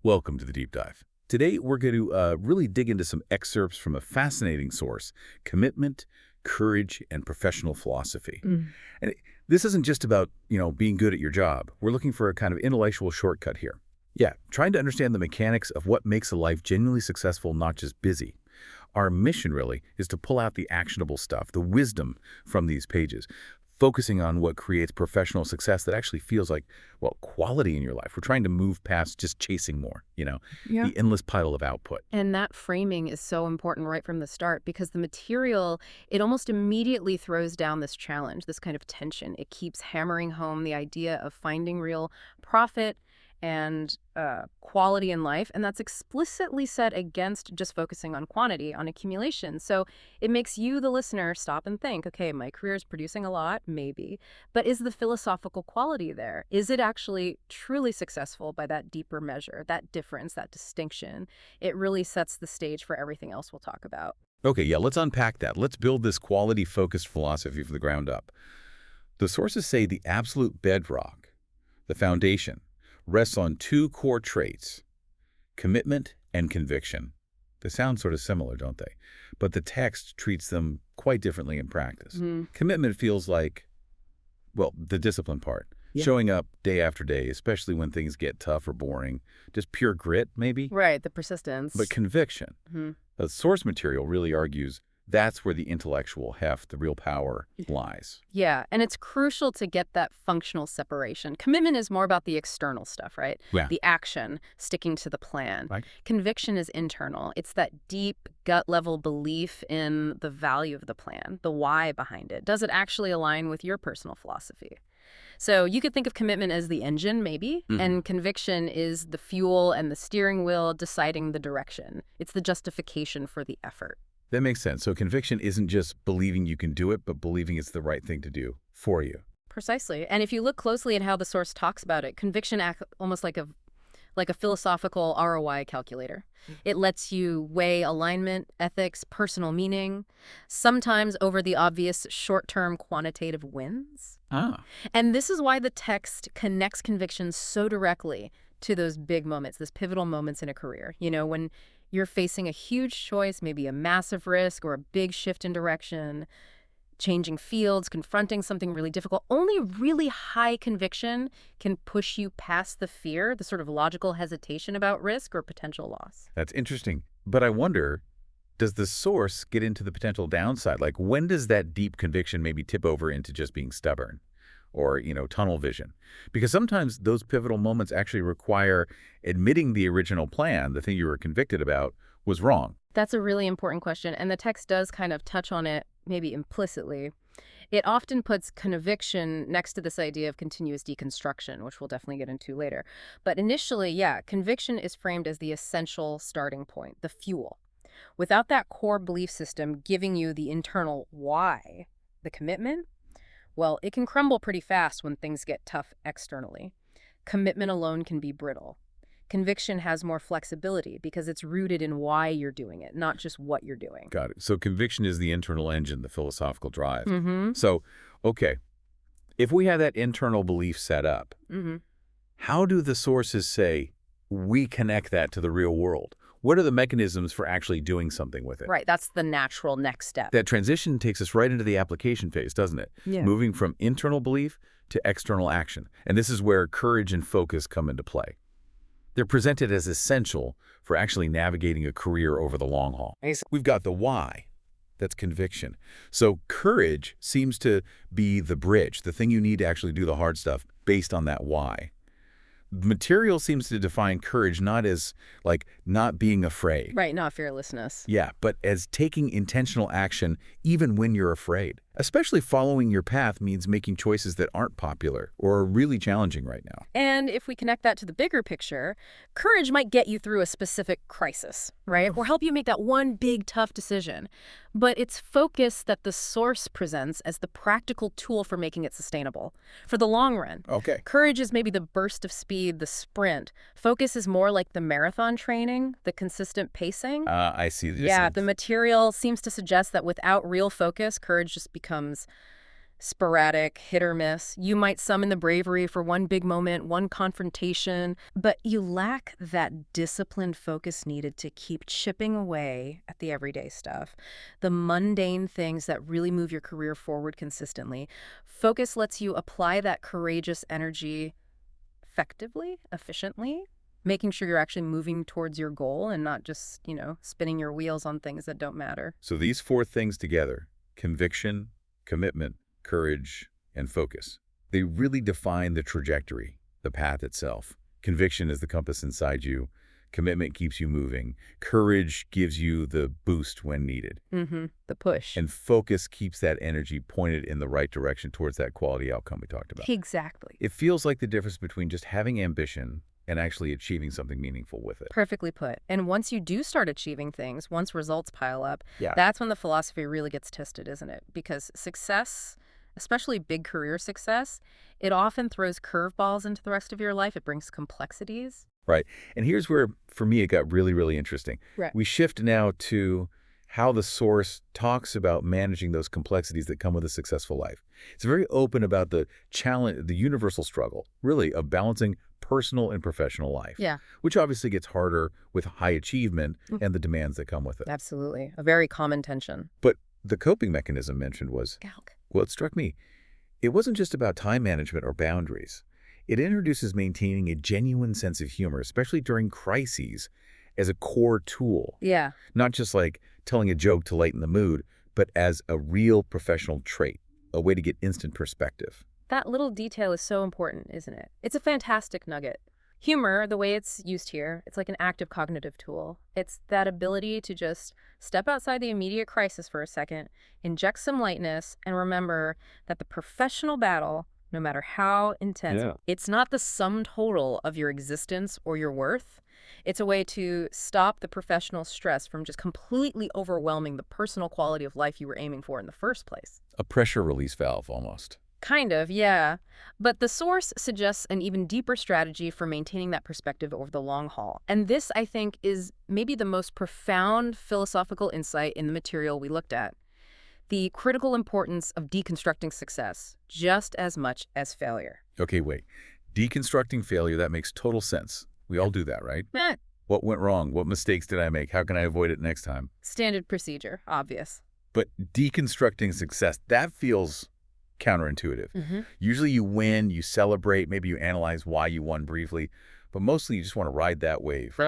Welcome to the Deep Dive. Today, we're going to really dig into some excerpts from a fascinating source, commitment, courage, and professional philosophy. And this isn't just about, being good at your job. We're looking for a kind of intellectual shortcut here. Yeah, trying to understand the mechanics of what makes a life genuinely successful, not just busy. Our mission, really, is to pull out the actionable stuff, the wisdom from these pages, focusing on what creates professional success that actually feels like, quality in your life. We're trying to move past just chasing more, Yeah. the endless pile of output. And that framing is so important right from the start because the material, it almost immediately throws down this challenge, this kind of tension. It keeps hammering home the idea of finding real profit and quality in life. And that's explicitly set against just focusing on quantity, on accumulation. So it makes you, the listener, stop and think, okay, my career is producing a lot, maybe, but is the philosophical quality there? Is it actually truly successful by that deeper measure, that difference, that distinction? It really sets the stage for everything else we'll talk about. Okay, yeah, let's unpack that. Let's build this quality-focused philosophy from the ground up. The sources say the absolute bedrock, the foundation, rests on two core traits, commitment and conviction. They sound sort of similar, don't they? But the text treats them quite differently in practice. Commitment feels like, the discipline part. Yeah. Showing up day after day, especially when things get tough or boring. Just pure grit, maybe? Right, the persistence. But conviction. Mhm. The source material really argues that's where the intellectual heft, the real power, lies. Yeah, and it's crucial to get that functional separation. Commitment is more about the external stuff, right? Yeah. The action, sticking to the plan. Right. Conviction is internal. It's that deep gut-level belief in the value of the plan, the why behind it. Does it actually align with your personal philosophy? So you could think of commitment as the engine, maybe, and conviction is the fuel and the steering wheel deciding the direction. It's the justification for the effort. That makes sense. So conviction isn't just believing you can do it, but believing it's the right thing to do for you. Precisely. And if you look closely at how the source talks about it, conviction acts almost like a philosophical ROI calculator. It lets you weigh alignment, ethics, personal meaning, sometimes over the obvious short-term quantitative wins. And this is why the text connects conviction so directly to those big moments, those pivotal moments in a career. When you're facing a huge choice, maybe a massive risk or a big shift in direction, changing fields, confronting something really difficult, only really high conviction can push you past the fear, the sort of logical hesitation about risk or potential loss. That's interesting. But I wonder, does the source get into the potential downside? Like, when does that deep conviction maybe tip over into just being stubborn or, tunnel vision? Because sometimes those pivotal moments actually require admitting the original plan, the thing you were convicted about, was wrong. That's a really important question, and the text does kind of touch on it, maybe implicitly. It often puts conviction next to this idea of continuous deconstruction, which we'll definitely get into later. But initially, yeah, conviction is framed as the essential starting point, the fuel. Without that core belief system giving you the internal why, the commitment, it can crumble pretty fast when things get tough externally. Commitment alone can be brittle. Conviction has more flexibility because it's rooted in why you're doing it, not just what you're doing. Got it. So conviction is the internal engine, the philosophical drive. Mm-hmm. So, okay, if we have that internal belief set up, how do the sources say we connect that to the real world? What are the mechanisms for actually doing something with it? Right, that's the natural next step. That transition takes us right into the application phase, doesn't it? Yeah. Moving from internal belief to external action. And this is where courage and focus come into play. They're presented as essential for actually navigating a career over the long haul. We've got the why. That's conviction. So courage seems to be the bridge, the thing you need to actually do the hard stuff based on that why. Material seems to define courage not as, not being afraid. Right, not fearlessness. Yeah, but as taking intentional action even when you're afraid. Especially following your path means making choices that aren't popular or are really challenging right now. And if we connect that to the bigger picture, courage might get you through a specific crisis, right? Or help you make that one big, tough decision. But it's focus that the source presents as the practical tool for making it sustainable. For the long run. Okay. Courage is maybe the burst of speed, the sprint. Focus is more like the marathon training, the consistent pacing. I see. Yeah, the material seems to suggest that without real focus, courage just becomes sporadic, hit or miss. You might summon the bravery for one big moment, one confrontation, but you lack that disciplined focus needed to keep chipping away at the everyday stuff, the mundane things that really move your career forward consistently. Focus lets you apply that courageous energy effectively, efficiently, making sure you're actually moving towards your goal and not just, spinning your wheels on things that don't matter. So these four things together, conviction, commitment, courage, and focus, they really define the trajectory, the path itself. Conviction is the compass inside you. Commitment keeps you moving. Courage gives you the boost when needed. The push. And focus keeps that energy pointed in the right direction towards that quality outcome we talked about. Exactly. It feels like the difference between just having ambition and actually achieving something meaningful with it. Perfectly put. And once you do start achieving things, once results pile up, Yeah. that's when the philosophy really gets tested, isn't it? Because success, especially big career success, it often throws curveballs into the rest of your life. It brings complexities. Right. And here's where, for me, it got really, really interesting. Right. We shift now to how the source talks about managing those complexities that come with a successful life. It's very open about the challenge, the universal struggle, really, of balancing personal and professional life. Yeah. Which obviously gets harder with high achievement and the demands that come with it. Absolutely. A very common tension. But the coping mechanism mentioned was, well, it struck me, it wasn't just about time management or boundaries. It introduces maintaining a genuine sense of humor, especially during crises, as a core tool. Yeah. Not just like telling a joke to lighten the mood, but as a real professional trait, a way to get instant perspective. That little detail is so important, isn't it? It's a fantastic nugget. Humor, the way it's used here, it's like an active cognitive tool. It's that ability to just step outside the immediate crisis for a second, inject some lightness, and remember that the professional battle, no matter how intense, it's not the sum total of your existence or your worth. It's a way to stop the professional stress from just completely overwhelming the personal quality of life you were aiming for in the first place. A pressure release valve, almost. Kind of, yeah. But the source suggests an even deeper strategy for maintaining that perspective over the long haul. And this, I think, is maybe the most profound philosophical insight in the material we looked at. The critical importance of deconstructing success just as much as failure. Okay, wait. Deconstructing failure, that makes total sense. We all do that, right? What went wrong? What mistakes did I make? How can I avoid it next time? Standard procedure, obvious. But deconstructing success, that feels counterintuitive. Usually you win, you celebrate, maybe you analyze why you won briefly, but mostly you just want to ride that wave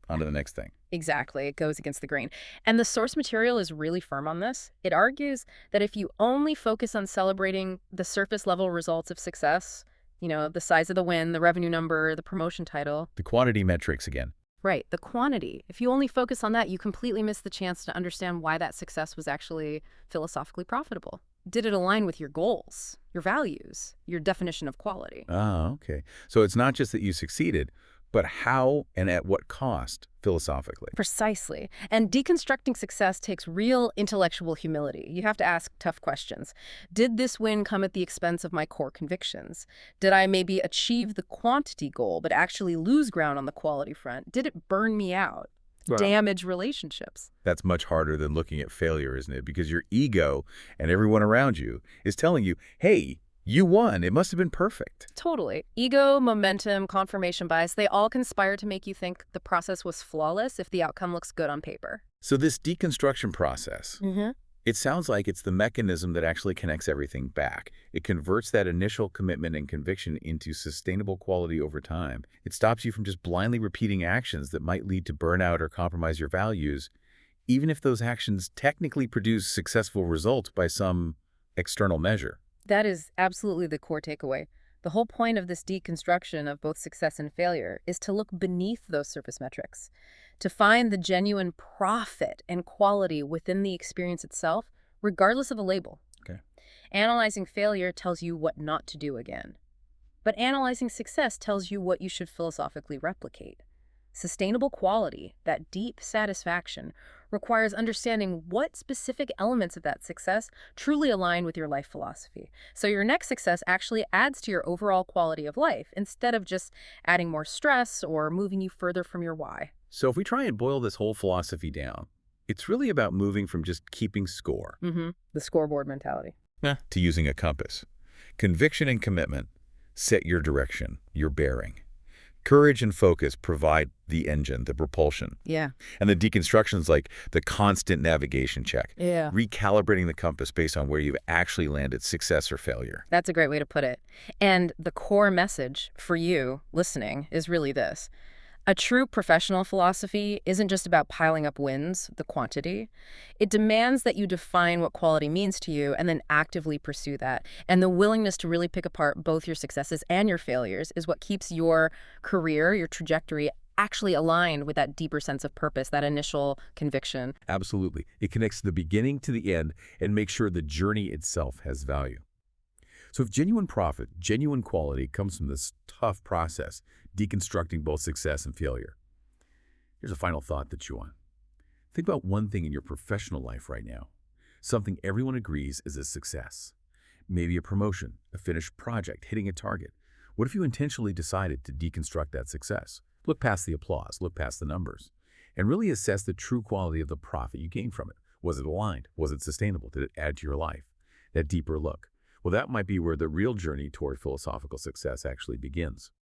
onto the next thing. Exactly. It goes against the grain. And the source material is really firm on this. It argues that if you only focus on celebrating the surface level results of success, the size of the win, the revenue number, the promotion title. The quantity metrics again. Right, the quantity. If you only focus on that, you completely miss the chance to understand why that success was actually philosophically profitable. Did it align with your goals, your values, your definition of quality? Ah, okay. So it's not just that you succeeded, but how and at what cost, philosophically. Precisely. And deconstructing success takes real intellectual humility. You have to ask tough questions. Did this win come at the expense of my core convictions? Did I maybe achieve the quantity goal, but actually lose ground on the quality front? Did it burn me out? Damage relationships? That's much harder than looking at failure, isn't it? Because your ego and everyone around you is telling you, hey, you won. It must have been perfect. Totally. Ego, momentum, confirmation bias, they all conspire to make you think the process was flawless if the outcome looks good on paper. So this deconstruction process, it sounds like it's the mechanism that actually connects everything back. It converts that initial commitment and conviction into sustainable quality over time. It stops you from just blindly repeating actions that might lead to burnout or compromise your values, even if those actions technically produce successful results by some external measure. That is absolutely the core takeaway. The whole point of this deconstruction of both success and failure is to look beneath those surface metrics, to find the genuine profit and quality within the experience itself, regardless of the label. Okay. Analyzing failure tells you what not to do again. But analyzing success tells you what you should philosophically replicate. Sustainable quality, that deep satisfaction, requires understanding what specific elements of that success truly align with your life philosophy. So your next success actually adds to your overall quality of life instead of just adding more stress or moving you further from your why. So if we try and boil this whole philosophy down, it's really about moving from just keeping score. The scoreboard mentality. Yeah. To using a compass. Conviction and commitment set your direction, your bearing. Courage and focus provide the engine, the propulsion. Yeah. And the deconstruction is like the constant navigation check, Yeah. recalibrating the compass based on where you've actually landed, success or failure. That's a great way to put it. And the core message for you listening is really this. A true professional philosophy isn't just about piling up wins, the quantity. It demands that you define what quality means to you and then actively pursue that. And the willingness to really pick apart both your successes and your failures is what keeps your career, your trajectory, actually aligned with that deeper sense of purpose, that initial conviction. Absolutely. It connects the beginning to the end and makes sure the journey itself has value. So if genuine profit, genuine quality comes from this tough process, deconstructing both success and failure. Here's a final thought to chew on. Think about one thing in your professional life right now, something everyone agrees is a success. Maybe a promotion, a finished project, hitting a target. What if you intentionally decided to deconstruct that success? Look past the applause, look past the numbers, and really assess the true quality of the profit you gained from it. Was it aligned? Was it sustainable? Did it add to your life? That deeper look. Well, that might be where the real journey toward philosophical success actually begins.